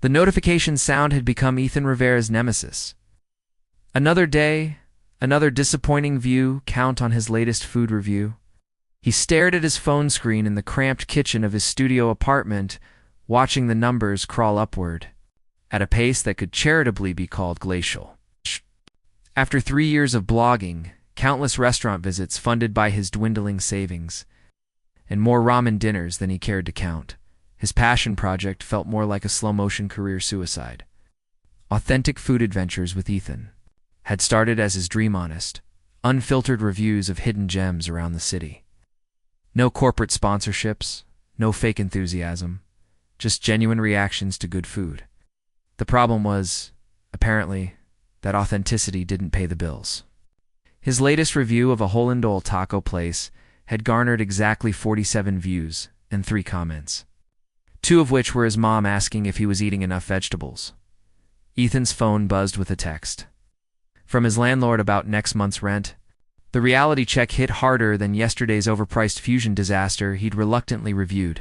The notification sound had become Ethan Rivera's nemesis. Another day, another disappointing view count on his latest food review. He stared at his phone screen in the cramped kitchen of his studio apartment, watching the numbers crawl upward, at a pace that could charitably be called glacial. After 3 years of blogging, countless restaurant visits funded by his dwindling savings, and more ramen dinners than he cared to count, his passion project felt more like a slow-motion career suicide. Authentic Food Adventures with Ethan had started as his dream honest, unfiltered reviews of hidden gems around the city. No corporate sponsorships, no fake enthusiasm, just genuine reactions to good food. The problem was, apparently, that authenticity didn't pay the bills. His latest review of a hole-in-the-wall taco place had garnered exactly 47 views and 3 comments, 2 of which were his mom asking if he was eating enough vegetables. Ethan's phone buzzed with a text from his landlord about next month's rent. The reality check hit harder than yesterday's overpriced fusion disaster he'd reluctantly reviewed.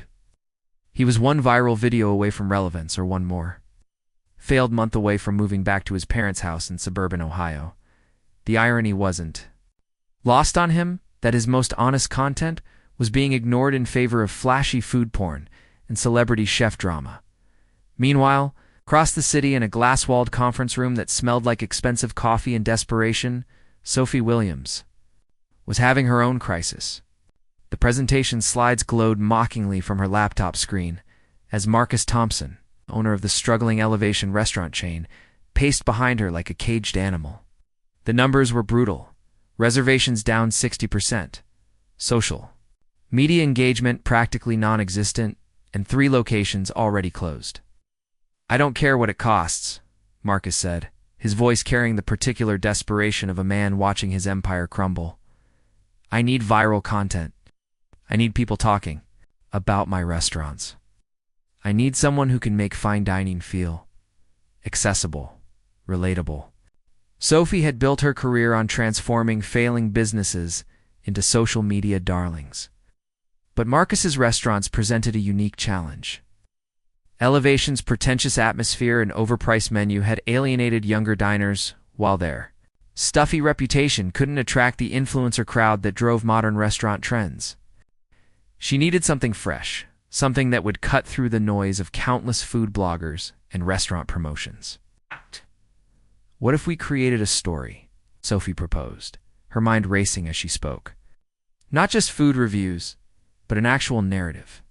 He was one viral video away from relevance, or one more failed month away from moving back to his parents' house in suburban Ohio. The irony wasn't lost on him that his most honest content was being ignored in favor of flashy food porn and celebrity chef drama. Meanwhile, across the city in a glass-walled conference room that smelled like expensive coffee and desperation, Sophie Williams was having her own crisis. The presentation slides glowed mockingly from her laptop screen as Marcus Thompson, owner of the struggling Elevation restaurant chain, paced behind her like a caged animal. The numbers were brutal. Reservations down 60%. Social media engagement practically non-existent, and 3 locations already closed. "I don't care what it costs," Marcus said, his voice carrying the particular desperation of a man watching his empire crumble. "I need viral content. I need people talking about my restaurants. I need someone who can make fine dining feel accessible, relatable." Sophie had built her career on transforming failing businesses into social media darlings. But Marcus's restaurants presented a unique challenge. Elevation's pretentious atmosphere and overpriced menu had alienated younger diners, while their stuffy reputation couldn't attract the influencer crowd that drove modern restaurant trends. She needed something fresh, something that would cut through the noise of countless food bloggers and restaurant promotions. "What if we created a story?" Sophie proposed, her mind racing as she spoke. "Not just food reviews, but an actual narrative.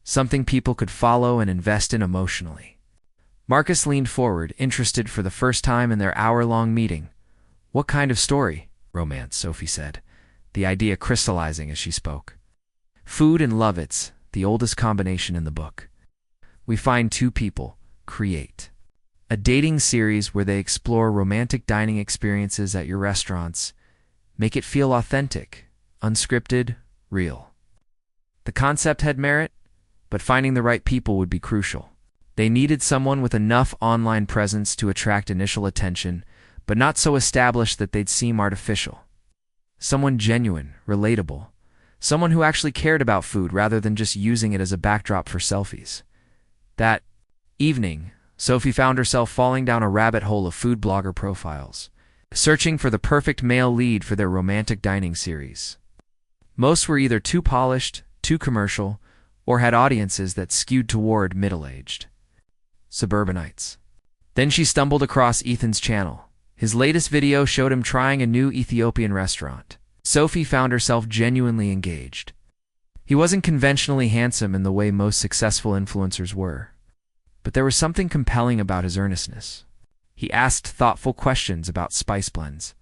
Something people could follow and invest in emotionally." Marcus leaned forward, interested for the first time in their hour-long meeting. "What kind of story?" "Romance," Sophie said, the idea crystallizing as she spoke. "Food and love, it's the oldest combination in the book. We find 2 people, create a dating series where they explore romantic dining experiences at your restaurants, make it feel authentic, unscripted, real." The concept had merit, but finding the right people would be crucial. They needed someone with enough online presence to attract initial attention, but not so established that they'd seem artificial. Someone genuine, relatable, someone who actually cared about food rather than just using it as a backdrop for selfies. That evening, Sophie found herself falling down a rabbit hole of food blogger profiles, searching for the perfect male lead for their romantic dining series. Most were either too polished, too commercial, or had audiences that skewed toward middle-aged suburbanites. Then she stumbled across Ethan's channel. His latest video showed him trying a new Ethiopian restaurant. Sophie found herself genuinely engaged. He wasn't conventionally handsome in the way most successful influencers were, but there was something compelling about his earnestness. He asked thoughtful questions about spice blends,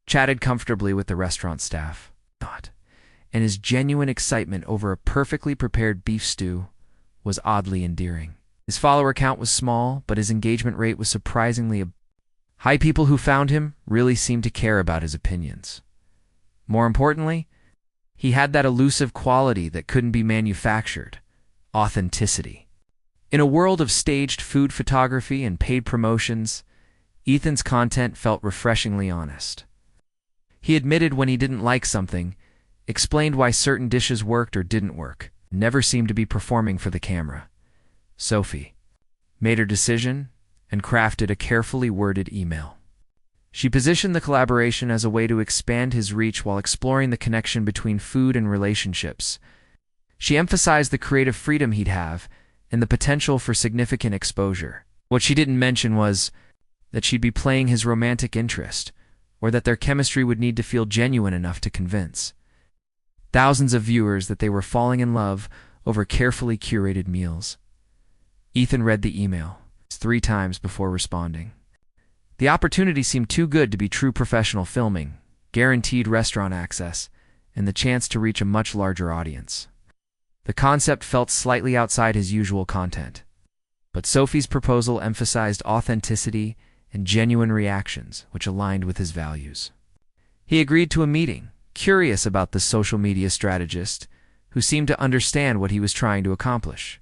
chatted comfortably with the restaurant staff, and his genuine excitement over a perfectly prepared beef stew was oddly endearing. His follower count was small, but his engagement rate was surprisingly high. People who found him really seemed to care about his opinions. More importantly, he had that elusive quality that couldn't be manufactured: authenticity. In a world of staged food photography and paid promotions, Ethan's content felt refreshingly honest. He admitted when he didn't like something, explained why certain dishes worked or didn't work, never seemed to be performing for the camera. Sophie made her decision, and crafted a carefully worded email. She positioned the collaboration as a way to expand his reach while exploring the connection between food and relationships. She emphasized the creative freedom he'd have and the potential for significant exposure. What she didn't mention was that she'd be playing his romantic interest, or that their chemistry would need to feel genuine enough to convince thousands of viewers that they were falling in love over carefully curated meals. Ethan read the email 3 times before responding. The opportunity seemed too good to be true professional filming, guaranteed restaurant access, and the chance to reach a much larger audience. The concept felt slightly outside his usual content, but Sophie's proposal emphasized authenticity and genuine reactions, which aligned with his values. He agreed to a meeting, curious about the social media strategist, who seemed to understand what he was trying to accomplish.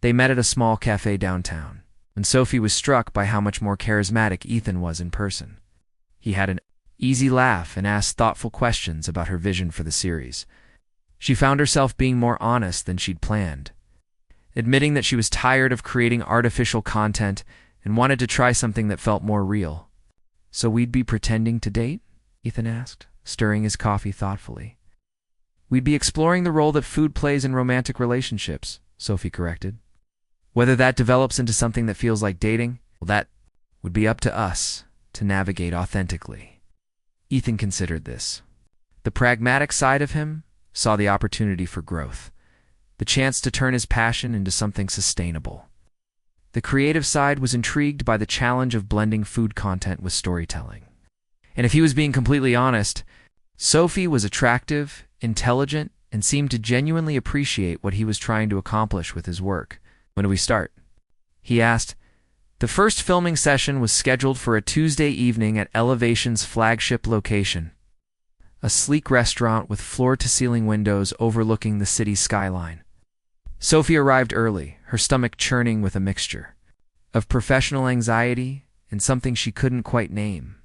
They met at a small cafe downtown, and Sophie was struck by how much more charismatic Ethan was in person. He had an easy laugh and asked thoughtful questions about her vision for the series. She found herself being more honest than she'd planned, admitting that she was tired of creating artificial content and wanted to try something that felt more real. "So we'd be pretending to date?" Ethan asked, stirring his coffee thoughtfully. "We'd be exploring the role that food plays in romantic relationships," Sophie corrected. "Whether that develops into something that feels like dating, well, that would be up to us to navigate authentically." Ethan considered this. The pragmatic side of him saw the opportunity for growth, the chance to turn his passion into something sustainable. The creative side was intrigued by the challenge of blending food content with storytelling. And if he was being completely honest, Sophie was attractive, intelligent, and seemed to genuinely appreciate what he was trying to accomplish with his work. "When do we start?" he asked. The first filming session was scheduled for a Tuesday evening at Elevation's flagship location, a sleek restaurant with floor-to-ceiling windows overlooking the city's skyline. Sophie arrived early, her stomach churning with a mixture of professional anxiety and something she couldn't quite name.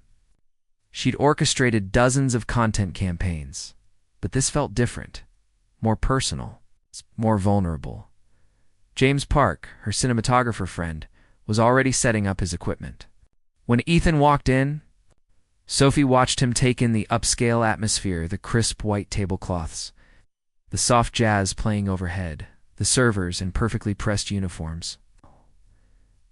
She'd orchestrated dozens of content campaigns, but this felt different, more personal, more vulnerable. James Park, her cinematographer friend, was already setting up his equipment. When Ethan walked in, Sophie watched him take in the upscale atmosphere, the crisp white tablecloths, the soft jazz playing overhead, the servers in perfectly pressed uniforms.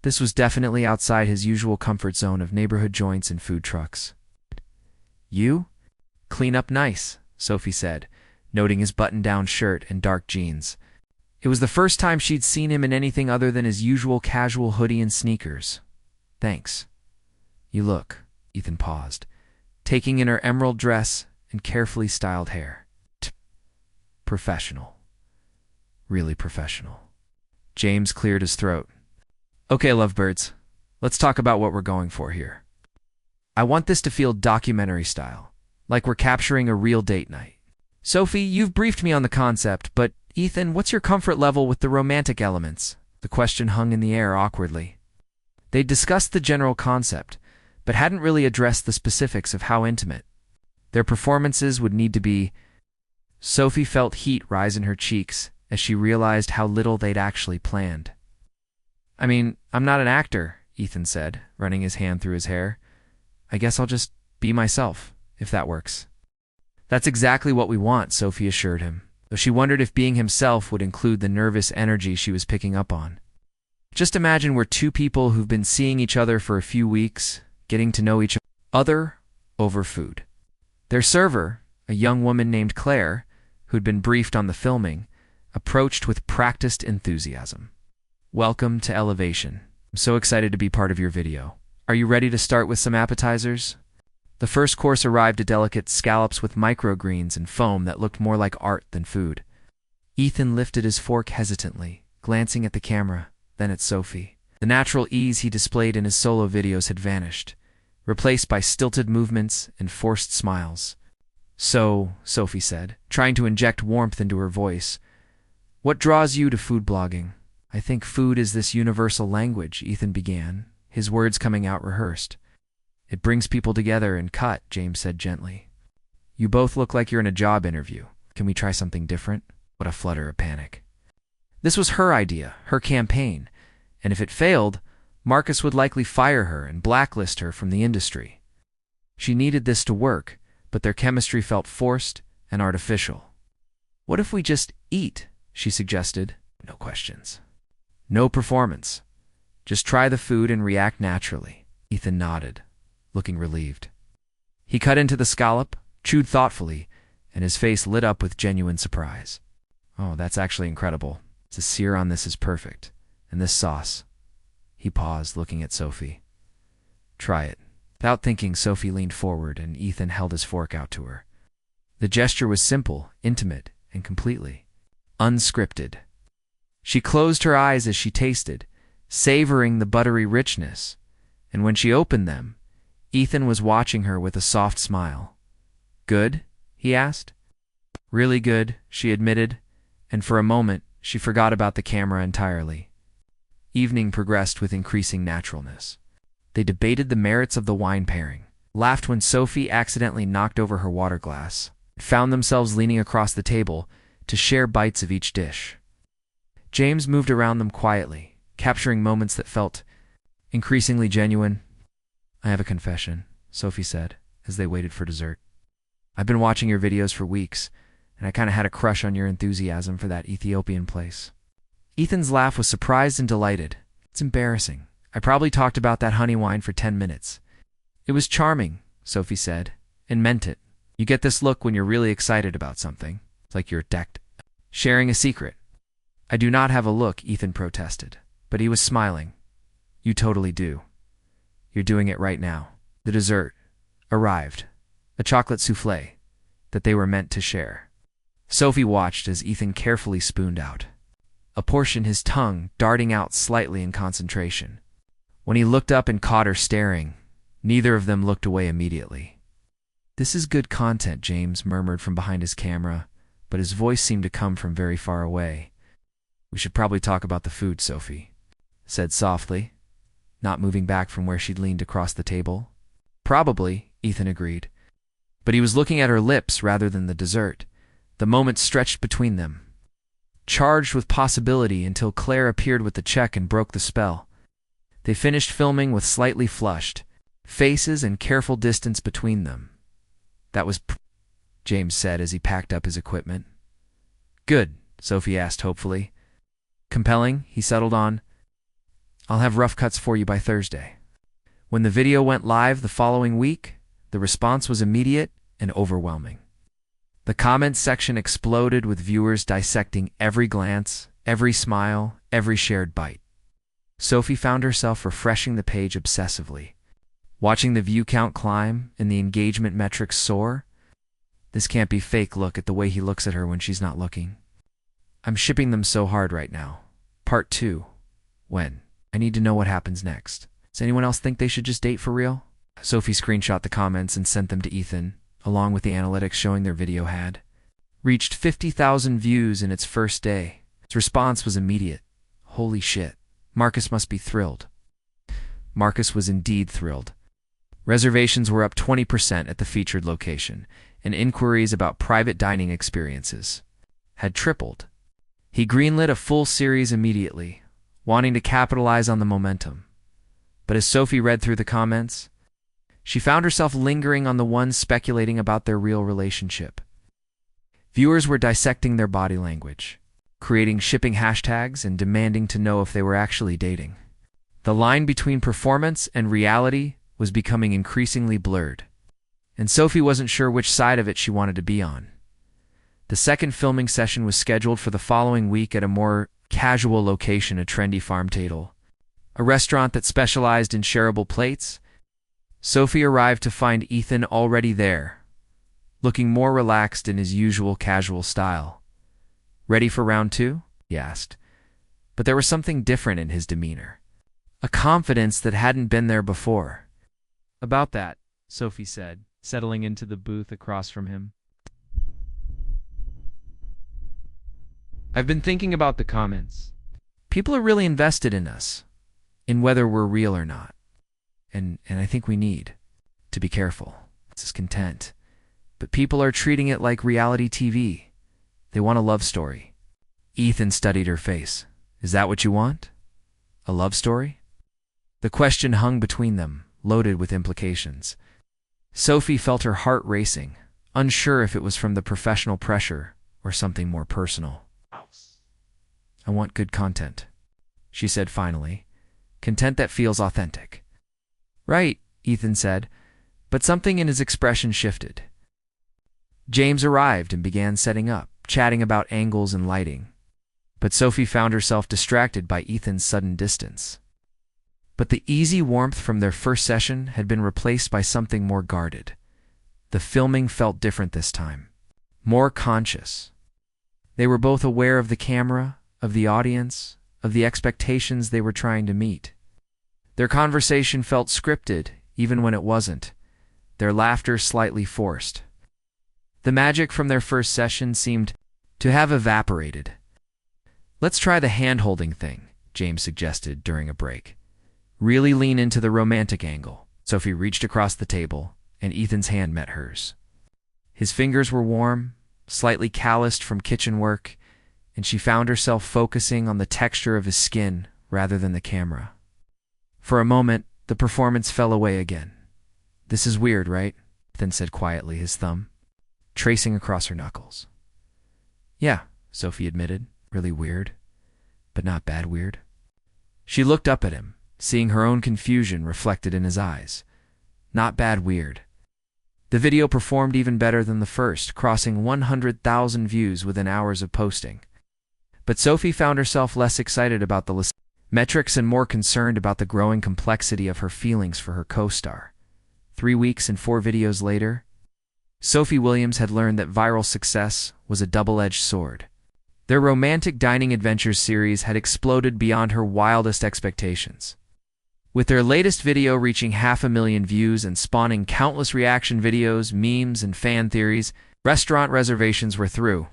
This was definitely outside his usual comfort zone of neighborhood joints and food trucks. "You clean up nice," Sophie said, noting his button-down shirt and dark jeans. It was the first time she'd seen him in anything other than his usual casual hoodie and sneakers. "Thanks. You look," Ethan paused, taking in her emerald dress and carefully styled hair. "Professional. Really professional." James cleared his throat. "Okay, lovebirds, let's talk about what we're going for here. I want this to feel documentary style, like we're capturing a real date night. Sophie, you've briefed me on the concept, but Ethan, what's your comfort level with the romantic elements?" The question hung in the air awkwardly. They'd discussed the general concept, but hadn't really addressed the specifics of how intimate their performances would need to be. Sophie felt heat rise in her cheeks as she realized how little they'd actually planned. "I mean, I'm not an actor," Ethan said, running his hand through his hair. "I guess I'll just be myself, if that works." "That's exactly what we want," Sophie assured him, though she wondered if being himself would include the nervous energy she was picking up on. "Just imagine we're two people who've been seeing each other for a few weeks, getting to know each other over food." Their server, a young woman named Claire, who'd been briefed on the filming, approached with practiced enthusiasm. "Welcome to Elevation. I'm so excited to be part of your video. Are you ready to start with some appetizers?" The first course arrived, a delicate scallops with microgreens and foam that looked more like art than food. Ethan lifted his fork hesitantly, glancing at the camera, then at Sophie. The natural ease he displayed in his solo videos had vanished, replaced by stilted movements and forced smiles. "So," Sophie said, trying to inject warmth into her voice, "what draws you to food blogging?" "I think food is this universal language," Ethan began, his words coming out rehearsed. "It brings people together and cut," James said gently. "You both look like you're in a job interview. Can we try something different?" What a flutter of panic. This was her idea, her campaign, and if it failed, Marcus would likely fire her and blacklist her from the industry. She needed this to work, but their chemistry felt forced and artificial. "What if we just eat?" she suggested. No questions. No performance. Just try the food and react naturally. Ethan nodded, looking relieved. He cut into the scallop, chewed thoughtfully, and his face lit up with genuine surprise. "Oh, that's actually incredible. The sear on this is perfect. And this sauce." He paused, looking at Sophie. "Try it." Without thinking, Sophie leaned forward, and Ethan held his fork out to her. The gesture was simple, intimate, and completely unscripted. She closed her eyes as she tasted, savoring the buttery richness, and when she opened them, Ethan was watching her with a soft smile. "Good?" he asked. "Really good," she admitted, and for a moment she forgot about the camera entirely. Evening progressed with increasing naturalness. They debated the merits of the wine pairing, laughed when Sophie accidentally knocked over her water glass, and found themselves leaning across the table to share bites of each dish. James moved around them quietly, capturing moments that felt increasingly genuine. "I have a confession," Sophie said, as they waited for dessert. "I've been watching your videos for weeks, and I kind of had a crush on your enthusiasm for that Ethiopian place." Ethan's laugh was surprised and delighted. "It's embarrassing. I probably talked about that honey wine for 10 minutes. "It was charming," Sophie said, and meant it. You get this look when you're really excited about something. It's like you're sharing a secret. "I do not have a look," Ethan protested, but he was smiling. "You totally do. You're doing it right now." The dessert arrived, a chocolate soufflé that they were meant to share. Sophie watched as Ethan carefully spooned out a portion, his tongue darting out slightly in concentration. When he looked up and caught her staring, neither of them looked away immediately. "This is good content," James murmured from behind his camera, but his voice seemed to come from very far away. "We should probably talk about the food," Sophie said softly, not moving back from where she'd leaned across the table. "Probably," Ethan agreed. But he was looking at her lips rather than the dessert. The moment stretched between them, charged with possibility until Claire appeared with the check and broke the spell. They finished filming with slightly flushed faces and careful distance between them. "That was James said as he packed up his equipment. "Good," Sophie asked hopefully. "Compelling," he settled on. "I'll have rough cuts for you by Thursday." When the video went live the following week, the response was immediate and overwhelming. The comments section exploded with viewers dissecting every glance, every smile, every shared bite. Sophie found herself refreshing the page obsessively, watching the view count climb and the engagement metrics soar. This can't be fake. Look at the way he looks at her when she's not looking. "I'm shipping them so hard right now. Part 2. When? I need to know what happens next. Does anyone else think they should just date for real?" Sophie screenshot the comments and sent them to Ethan, along with the analytics showing their video had reached 50,000 views in its first day. Its response was immediate. "Holy shit. Marcus must be thrilled." Marcus was indeed thrilled. Reservations were up 20% at the featured location, and inquiries about private dining experiences had tripled. He greenlit a full series immediately, wanting to capitalize on the momentum. But as Sophie read through the comments, she found herself lingering on the ones speculating about their real relationship. Viewers were dissecting their body language, creating shipping hashtags, and demanding to know if they were actually dating. The line between performance and reality was becoming increasingly blurred, and Sophie wasn't sure which side of it she wanted to be on. The second filming session was scheduled for the following week at a more casual location, a trendy farm table, a restaurant that specialized in shareable plates. Sophie arrived to find Ethan already there, looking more relaxed in his usual casual style. "Ready for round 2?" he asked. But there was something different in his demeanor, a confidence that hadn't been there before. "About that," Sophie said, settling into the booth across from him. "I've been thinking about the comments. People are really invested in us, in whether we're real or not. And I think we need to be careful. This is content. But people are treating it like reality TV. They want a love story." Ethan studied her face. "Is that what you want?" A love story? The question hung between them, loaded with implications. Sophie felt her heart racing, unsure if it was from the professional pressure or something more personal. I want good content, she said finally. Content that feels authentic. Right, Ethan said, but something in his expression shifted. James arrived and began setting up, chatting about angles and lighting. But Sophie found herself distracted by Ethan's sudden distance. But the easy warmth from their first session had been replaced by something more guarded. The filming felt different this time, more conscious. They were both aware of the camera, of the audience, of the expectations they were trying to meet. Their conversation felt scripted, even when it wasn't, their laughter slightly forced. The magic from their first session seemed to have evaporated. Let's try the hand-holding thing, James suggested during a break. Really lean into the romantic angle. Sophie reached across the table, and Ethan's hand met hers. His fingers were warm, slightly calloused from kitchen work, and she found herself focusing on the texture of his skin rather than the camera. For a moment, the performance fell away again. This is weird, right? Ethan said quietly, his thumb tracing across her knuckles. Yeah, Sophie admitted, really weird, but not bad weird. She looked up at him, seeing her own confusion reflected in his eyes. Not bad weird. The video performed even better than the first, crossing 100,000 views within hours of posting. But Sophie found herself less excited about the metrics and more concerned about the growing complexity of her feelings for her co-star. 3 weeks and 4 videos later, Sophie Williams had learned that viral success was a double-edged sword. Their romantic dining adventures series had exploded beyond her wildest expectations. With their latest video reaching 500,000 views and spawning countless reaction videos, memes, and fan theories, restaurant reservations were through.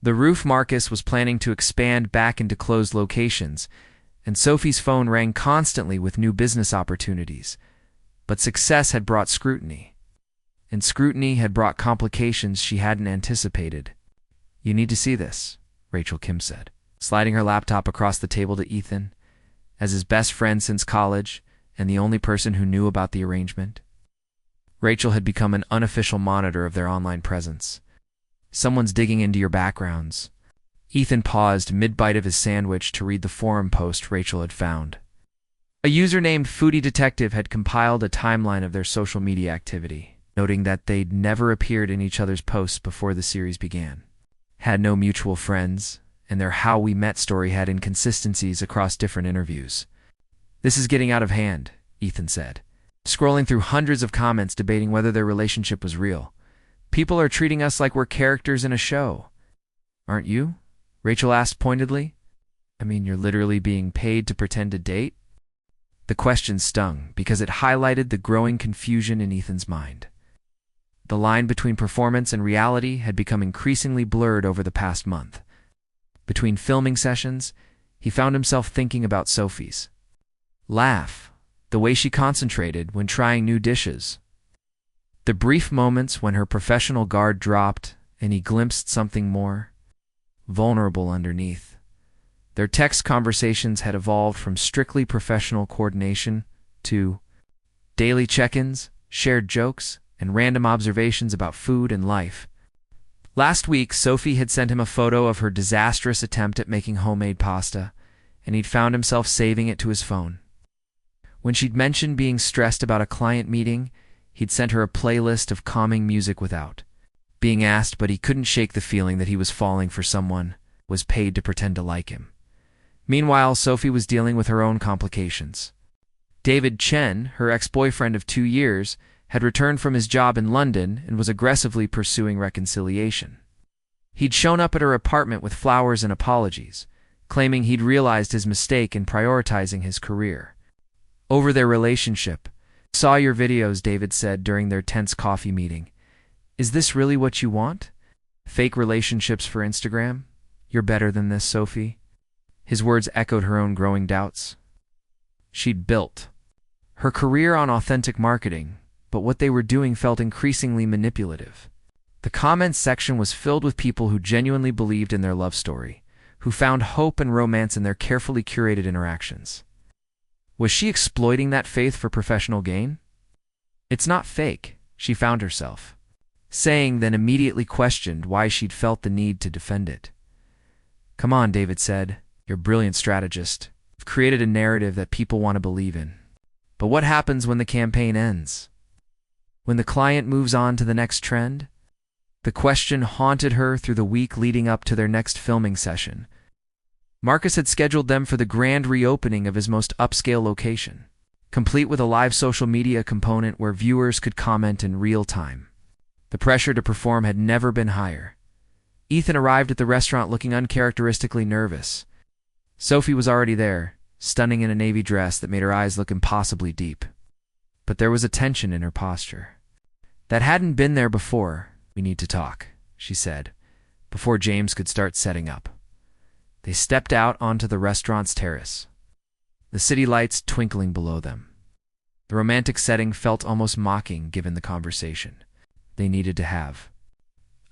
The Roof Marcus was planning to expand back into closed locations, and Sophie's phone rang constantly with new business opportunities. But success had brought scrutiny, and scrutiny had brought complications she hadn't anticipated. You need to see this, Rachel Kim said, sliding her laptop across the table to Ethan. As his best friend since college and the only person who knew about the arrangement, Rachel had become an unofficial monitor of their online presence. Someone's digging into your backgrounds. Ethan paused mid-bite of his sandwich to read the forum post Rachel had found. A user named Foodie Detective had compiled a timeline of their social media activity, noting that they'd never appeared in each other's posts before the series began, had no mutual friends, and their How We Met story had inconsistencies across different interviews. This is getting out of hand, Ethan said, scrolling through hundreds of comments debating whether their relationship was real. People are treating us like we're characters in a show. Aren't you? Rachel asked pointedly. I mean, you're literally being paid to pretend to date? The question stung because it highlighted the growing confusion in Ethan's mind. The line between performance and reality had become increasingly blurred over the past month. Between filming sessions, he found himself thinking about Sophie's laugh, the way she concentrated when trying new dishes, the brief moments when her professional guard dropped and he glimpsed something more vulnerable underneath. Their text conversations had evolved from strictly professional coordination to daily check-ins, shared jokes, and random observations about food and life. Last week, Sophie had sent him a photo of her disastrous attempt at making homemade pasta, and he'd found himself saving it to his phone. When she'd mentioned being stressed about a client meeting, he'd sent her a playlist of calming music without being asked, but he couldn't shake the feeling that he was falling for someone who was paid to pretend to like him. Meanwhile, Sophie was dealing with her own complications. David Chen, her ex-boyfriend of 2 years, had returned from his job in London and was aggressively pursuing reconciliation. He'd shown up at her apartment with flowers and apologies, claiming he'd realized his mistake in prioritizing his career over their relationship. Saw your videos, David said during their tense coffee meeting. Is this really what you want? Fake relationships for Instagram? You're better than this, Sophie. His words echoed her own growing doubts. She'd built her career on authentic marketing, but what they were doing felt increasingly manipulative. The comments section was filled with people who genuinely believed in their love story, who found hope and romance in their carefully curated interactions. Was she exploiting that faith for professional gain? It's not fake, she found herself saying, then immediately questioned why she'd felt the need to defend it. Come on, David said. You're a brilliant strategist. You've created a narrative that people want to believe in. But what happens when the campaign ends? When the client moves on to the next trend? The question haunted her through the week leading up to their next filming session. Marcus had scheduled them for the grand reopening of his most upscale location, complete with a live social media component where viewers could comment in real time. The pressure to perform had never been higher. Ethan arrived at the restaurant looking uncharacteristically nervous. Sophie was already there, stunning in a navy dress that made her eyes look impossibly deep. But there was a tension in her posture that hadn't been there before. We need to talk, she said, before James could start setting up. They stepped out onto the restaurant's terrace, the city lights twinkling below them. The romantic setting felt almost mocking given the conversation they needed to have.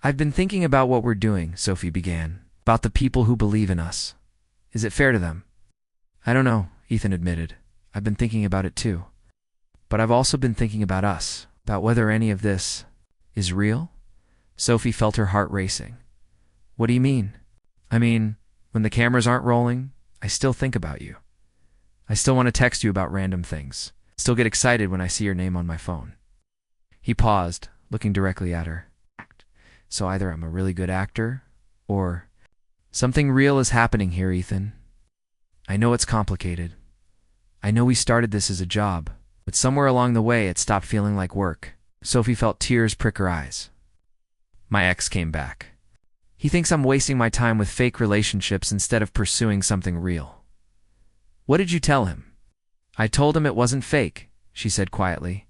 I've been thinking about what we're doing, Sophie began, about the people who believe in us. Is it fair to them? I don't know, Ethan admitted. I've been thinking about it too. But I've also been thinking about us, about whether any of this is real. Sophie felt her heart racing. What do you mean? I mean, when the cameras aren't rolling, I still think about you. I still want to text you about random things. Still get excited when I see your name on my phone. He paused, looking directly at her. So either I'm a really good actor, or something real is happening here, Ethan. I know it's complicated. I know we started this as a job, but somewhere along the way it stopped feeling like work. Sophie felt tears prick her eyes. My ex came back. He thinks I'm wasting my time with fake relationships instead of pursuing something real. What did you tell him? I told him it wasn't fake, she said quietly,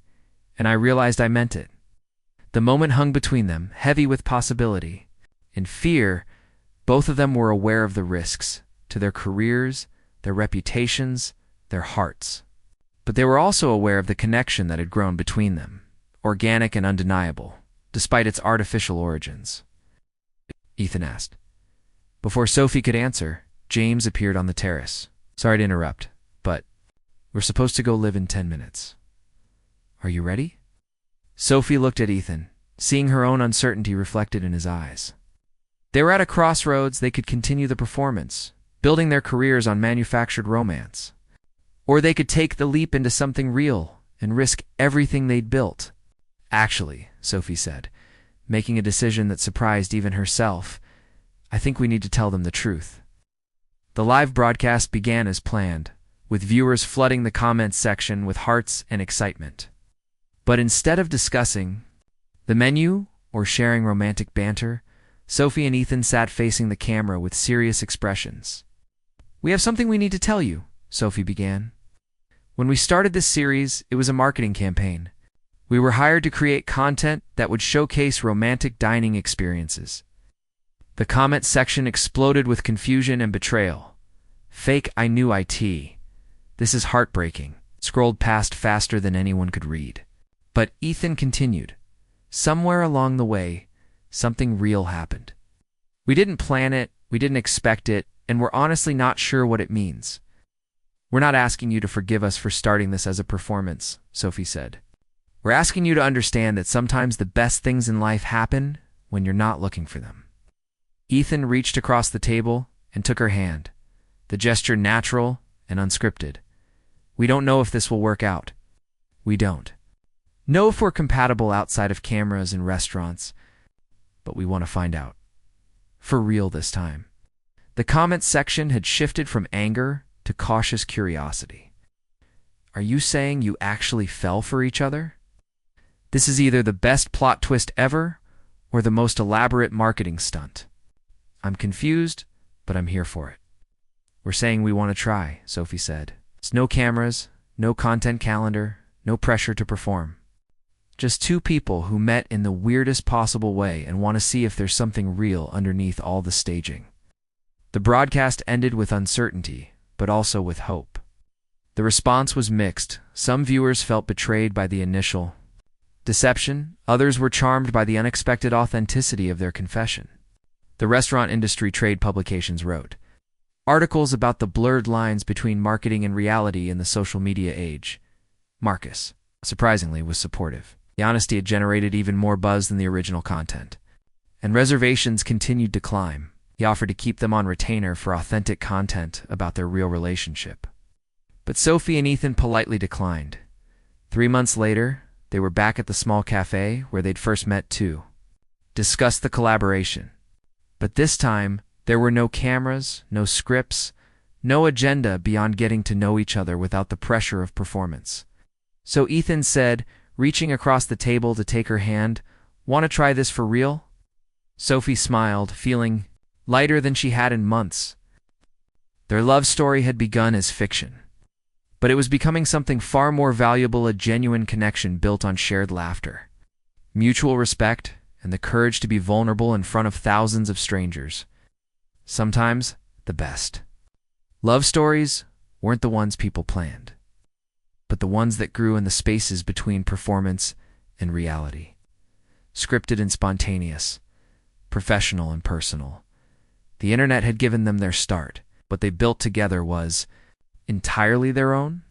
and I realized I meant it. The moment hung between them, heavy with possibility. In fear, both of them were aware of the risks to their careers, their reputations, their hearts. But they were also aware of the connection that had grown between them, organic and undeniable, despite its artificial origins. Ethan asked. Before Sophie could answer, James appeared on the terrace. Sorry to interrupt, but we're supposed to go live in 10 minutes. Are you ready? Sophie looked at Ethan, seeing her own uncertainty reflected in his eyes. They were at a crossroads. They could continue the performance, building their careers on manufactured romance. Or they could take the leap into something real and risk everything they'd built. Actually, Sophie said, making a decision that surprised even herself, I think we need to tell them the truth. The live broadcast began as planned, with viewers flooding the comments section with hearts and excitement. But instead of discussing the menu or sharing romantic banter, Sophie and Ethan sat facing the camera with serious expressions. We have something we need to tell you, Sophie began. When we started this series, it was a marketing campaign. We were hired to create content that would showcase romantic dining experiences. The comment section exploded with confusion and betrayal. Fake I knew IT. This is heartbreaking. Scrolled past faster than anyone could read. But Ethan continued. Somewhere along the way, something real happened. We didn't plan it, we didn't expect it, and we're honestly not sure what it means. We're not asking you to forgive us for starting this as a performance, Sophie said. We're asking you to understand that sometimes the best things in life happen when you're not looking for them. Ethan reached across the table and took her hand, the gesture natural and unscripted. We don't know if this will work out. We don't know if we're compatible outside of cameras and restaurants, but we want to find out. For real this time. The comments section had shifted from anger to cautious curiosity. Are you saying you actually fell for each other? This is either the best plot twist ever or the most elaborate marketing stunt. I'm confused, but I'm here for it. We're saying we want to try, Sophie said. It's no cameras, no content calendar, no pressure to perform. Just two people who met in the weirdest possible way and want to see if there's something real underneath all the staging. The broadcast ended with uncertainty, but also with hope. The response was mixed. Some viewers felt betrayed by the initial deception. Others were charmed by the unexpected authenticity of their confession. The restaurant industry trade publications wrote, articles about the blurred lines between marketing and reality in the social media age. Marcus, surprisingly, was supportive. The honesty had generated even more buzz than the original content. And reservations continued to climb. He offered to keep them on retainer for authentic content about their real relationship. But Sophie and Ethan politely declined. 3 months later, they were back at the small cafe where they'd first met to discuss the collaboration. But this time, there were no cameras, no scripts, no agenda beyond getting to know each other without the pressure of performance. So Ethan said, reaching across the table to take her hand, "Want to try this for real?" Sophie smiled, feeling lighter than she had in months. Their love story had begun as fiction, but it was becoming something far more valuable, a genuine connection built on shared laughter, mutual respect, and the courage to be vulnerable in front of thousands of strangers. Sometimes the best love stories weren't the ones people planned, but the ones that grew in the spaces between performance and reality. Scripted and spontaneous, professional and personal. The internet had given them their start. What they built together was entirely their own,